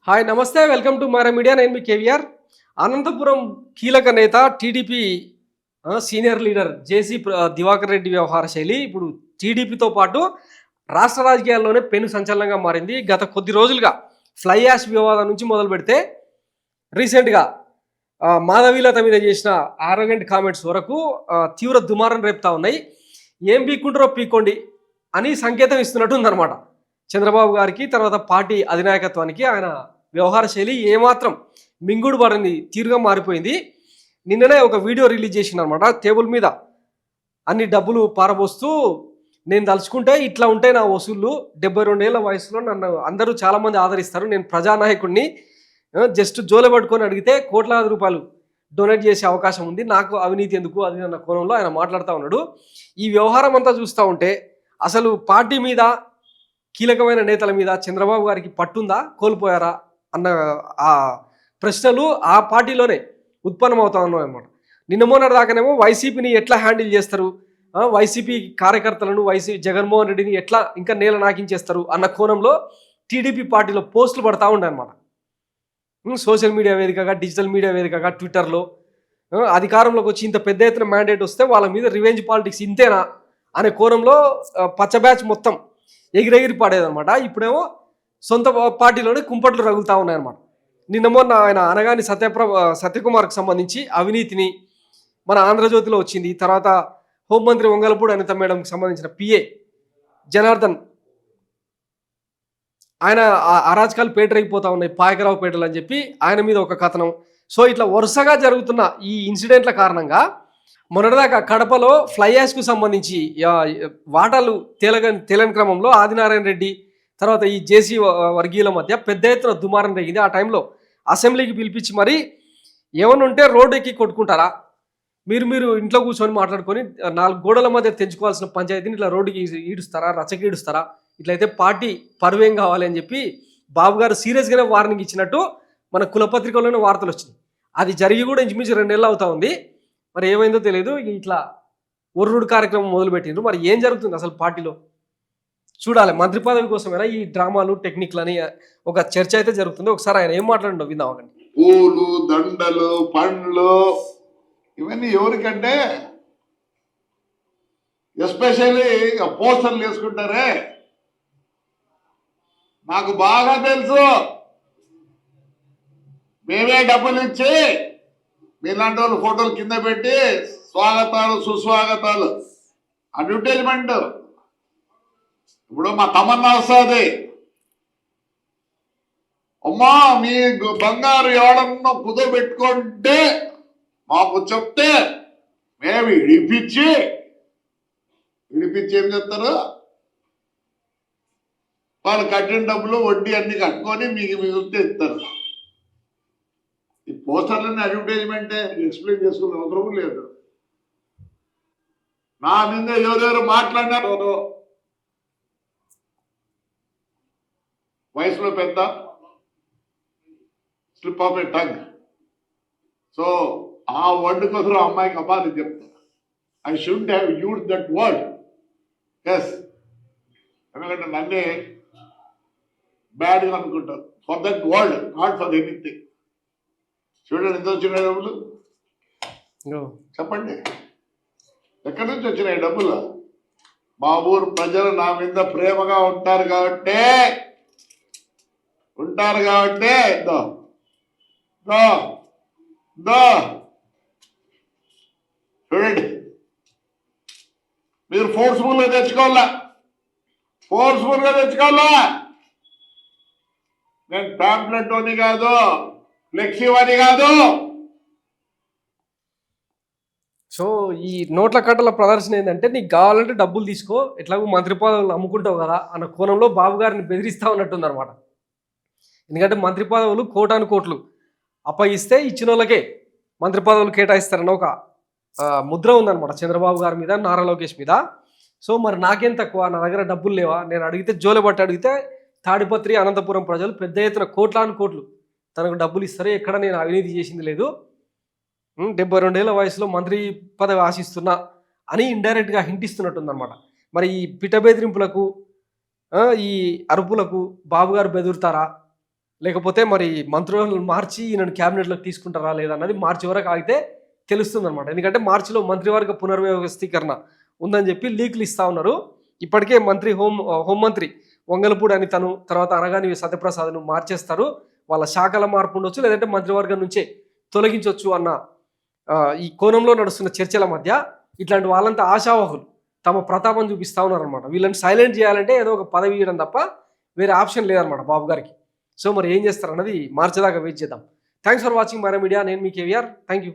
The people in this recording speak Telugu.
హాయ్ నమస్తే వెల్కమ్ టు మారా మీడియా. నేను మీ కేవీఆర్. అనంతపురం కీలక నేత TDP senior leader Diwakar Reddy వ్యవహార శైలి ఇప్పుడు టీడీపీతో పాటు రాష్ట్ర రాజకీయాల్లోనే పెను సంచలనంగా మారింది. గత కొద్ది రోజులుగా ఫ్లై యాష్ వివాదం నుంచి మొదలు పెడితే రీసెంట్గా మాధవీలత మీద చేసిన ఆరోగెంట్ కామెంట్స్ వరకు తీవ్ర దుమారం రేపుతా ఉన్నాయి. ఏం పీక్కుంటారో పీక్కోండి అని సంకేతం ఇస్తున్నట్టు ఉందన్నమాట చంద్రబాబు గారికి, తర్వాత పార్టీ అధినాయకత్వానికి. ఆయన వ్యవహార శైలి ఏమాత్రం మింగుడు పడింది, తీరుగా మారిపోయింది. నిన్ననే ఒక వీడియో రిలీజ్ చేసిందనమాట. టేబుల్ మీద అన్ని డబ్బులు పారబోస్తూ, నేను తలుచుకుంటే ఇట్లా ఉంటాయి నా వసూళ్ళు, 72 ఏళ్ల వయసులో నన్ను అందరూ చాలామంది ఆదరిస్తారు, నేను ప్రజానాయకుడిని, జస్ట్ జోలె పట్టుకొని అడిగితే కోట్లాది రూపాయలు డొనేట్ చేసే అవకాశం ఉంది, నాకు అవినీతి ఎందుకు అది అన్న కోణంలో ఆయన మాట్లాడుతూ ఉన్నాడు. ఈ వ్యవహారం అంతా చూస్తూ ఉంటే అసలు పార్టీ మీద, కీలకమైన నేతల మీద చంద్రబాబు గారికి పట్టుందా, కోల్పోయారా అన్న ఆ ప్రశ్నలు ఆ పార్టీలోనే ఉత్పన్నమవుతా ఉన్నాయి అన్నమాట. నిన్న మొన్నటి దాకానేమో వైసీపీని ఎట్లా హ్యాండిల్ చేస్తారు, వైసీపీ కార్యకర్తలను, జగన్మోహన్ రెడ్డిని ఎట్లా ఇంకా నేల నాకించేస్తారు అన్న కోణంలో టీడీపీ పార్టీలో పోస్టులు పడతా ఉండే అనమాట. సోషల్ మీడియా వేదికగా, డిజిటల్ మీడియా వేదికగా, ట్విట్టర్లో అధికారంలోకి వచ్చి ఇంత పెద్ద ఎత్తున మ్యాండేట్ వస్తే వాళ్ళ మీద రివెంజ్ పాలిటిక్స్ ఇంతేనా అనే కోణంలో పచ్చ బ్యాచ్ మొత్తం ఎగిరెగిరి పాడేదనమాట. ఇప్పుడేమో సొంత పార్టీలోనే కుంపట్లు రగులుతూ ఉన్నాయన్నమాట. నిన్న మొన్న ఆయన అనగాని సత్యకుమార్కి సంబంధించి అవినీతిని మన ఆంధ్రజ్యోతిలో వచ్చింది. తర్వాత హోంమంత్రి వంగలపూడి అనిత మేడంకి సంబంధించిన పిఏ జనార్దన్, ఆయన అరాచకాలు పేటరైపోతూ ఉన్నాయి, పాయకరావు పేటలు అని చెప్పి ఆయన మీద ఒక కథనం. సో ఇట్లా వరుసగా జరుగుతున్న ఈ ఇన్సిడెంట్ల కారణంగా మొన్నటిదాకా కడపలో ఫ్లై యాష్కు సంబంధించి వాటాలు తేలని క్రమంలో ఆదినారాయణ రెడ్డి, తర్వాత ఈ జేసీ వర్గీయుల మధ్య పెద్ద ఎత్తున దుమారం జరిగింది. ఆ టైంలో అసెంబ్లీకి పిలిపించి మరి ఏమన్నా ఉంటే రోడ్డు ఎక్కి కొట్టుకుంటారా, మీరు ఇంట్లో కూర్చొని మాట్లాడుకొని 4 గోడల మధ్య తెంచుకోవాల్సిన పంచాయతీని ఇట్లా రోడ్డుకి ఈడుస్తారా, రచ్చకి ఈడుస్తారా, ఇట్లయితే పార్టీ పరువేం కావాలి అని చెప్పి బాబు గారు సీరియస్గానే వార్నింగ్ ఇచ్చినట్టు మన కులపత్రికలోనే వార్తలు వచ్చినాయి. అది జరిగి కూడా ఇంచుమించు 2 నెలలు అవుతా ఉంది. మరి ఏమైందో తెలియదు, ఇట్లా ఒర్రుడు కార్యక్రమం మొదలుపెట్టిండ్రు. మరి ఏం జరుగుతుంది అసలు పార్టీలో చూడాలి. మంత్రి పదవి కోసమైనా ఈ డ్రామాలు, టెక్నిక్లు అని ఒక చర్చ అయితే జరుగుతుంది. ఒకసారి ఆయన ఏం మాట్లాడిండో విందామండి. పూలు, దండలు, పండ్లు ఇవన్నీ ఎవరికంటే ఎస్పెషల్లీ పోస్టర్లు వేసుకుంటారే, నాకు బాగా తెలుసు. మేమే డబ్బులు ఇచ్చి మీలాంటి వాళ్ళు ఫోటోలు కింద పెట్టి స్వాగతాలు, సుస్వాగతాలు, అడ్వర్టైజ్మెంట్. ఇప్పుడు మా తమన్నా వస్తుంది, అమ్మా మీ బంగారు ఎవడన్నా కుదబెట్టుకుంటే మాకు చెప్తే మేము ఇడిపించి ఏం చెప్తారు, వాళ్ళు కట్టిన డబ్బులు వడ్డీ అన్ని కట్టుకొని మీకు మిగిలితే ఇస్తారు. ఈ పోస్టర్లన్నీ అడ్వర్టైజ్మెంటే, ఎక్స్ప్లెయిన్ చేసుకునే అవసరం లేదు. నా మీద ఎవరెవరు మాట్లాడినారు, వయసులో పెద్ద, slip of a tongue. So ఆ వర్డ్ కోసం అమ్మాయికి అబ్బాయి చెప్తా, I should have use that word. Yes, ఎందుకంటే నన్నే బ్యాడ్గా అనుకుంటారు for that word, not for anything. చూడండి ఎంత వచ్చినాయి డబ్బులు, చెప్పండి ఎక్కడి నుంచి వచ్చినాయి డబ్బులు? మా ఊరు ప్రజలు నా మీద ప్రేమగా ఉంటారు కాబట్టి చూడండి, మీరు ఫోర్స్ఫుల్గా తెచ్చుకోవాలా. నేను ప్యాంప్లెట్ అని కాదు, ఫ్లెక్సీ అని కాదు. సో ఈ నోట్ల కట్టల ప్రదర్శన ఏంటంటే, నీకు కావాలంటే డబ్బులు తీసుకో, ఎట్లాగో మంత్రి పదవులు అమ్ముకుంటావు కదా అన్న కోణంలో బాబు గారిని బెదిరిస్తూ ఉన్నట్టుంది అనమాట. ఎందుకంటే మంత్రి పదవులు కోటాను కోట్లు అప్పగిస్తే ఇచ్చిన వాళ్ళకే మంత్రి పదవులు కేటాయిస్తారన్న ఒక ముద్ర ఉందన్నమాట చంద్రబాబు గారి మీద, నారా లోకేష్ మీద. సో మరి నాకేం తక్కువ, నా దగ్గర డబ్బులు లేవా, నేను అడిగితే జోలెబట్టి అడిగితే తాడిపత్రి, అనంతపురం ప్రజలు పెద్ద ఎత్తున కోట్లాను కోట్లు తనకు డబ్బులు ఇస్తారు, ఎక్కడ నేను అవినీతి చేసింది లేదు, 72 ఏళ్ల వయసులో మంత్రి పదవి ఆశిస్తున్నా అని ఇండైరెక్ట్గా హింట్ ఇస్తున్నట్టుందన్నమాట. మరి ఈ పిట బెదిరింపులకు, ఈ అరుపులకు బాబు గారు బెదురుతారా, లేకపోతే మరి మంత్రులను మార్చి ఈయనను క్యాబినెట్లోకి తీసుకుంటారా లేదా అన్నది మార్చి వరకు ఆగితే తెలుస్తుంది అనమాట. ఎందుకంటే మార్చిలో మంత్రివర్గ పునర్వ్యవస్థీకరణ ఉందని చెప్పి లీకులు ఇస్తా ఉన్నారు. ఇప్పటికే హోంమంత్రి వంగలపూడి అని తర్వాత అనగాని సత్యప్రసాద్ను మార్చేస్తారు. వాళ్ళ శాఖల మార్పు ఉండొచ్చు, లేదంటే మంత్రివర్గం నుంచే తొలగించవచ్చు అన్న ఈ కోణంలో నడుస్తున్న చర్చల మధ్య ఇట్లాంటి వాళ్ళంతా ఆశావహులు తమ ప్రతాపం చూపిస్తూ ఉన్నారనమాట. వీళ్ళని సైలెంట్ చేయాలంటే ఏదో ఒక పదవి ఇవ్వడం తప్ప వేరే ఆప్షన్ లేదనమాట బాబు గారికి. సో మరి ఏం చేస్తారు అన్నది మార్చేదాకా వెయిట్ చేద్దాం. Thanks for watching Mara media. నేను మీ కేవీఆర్. Thank you.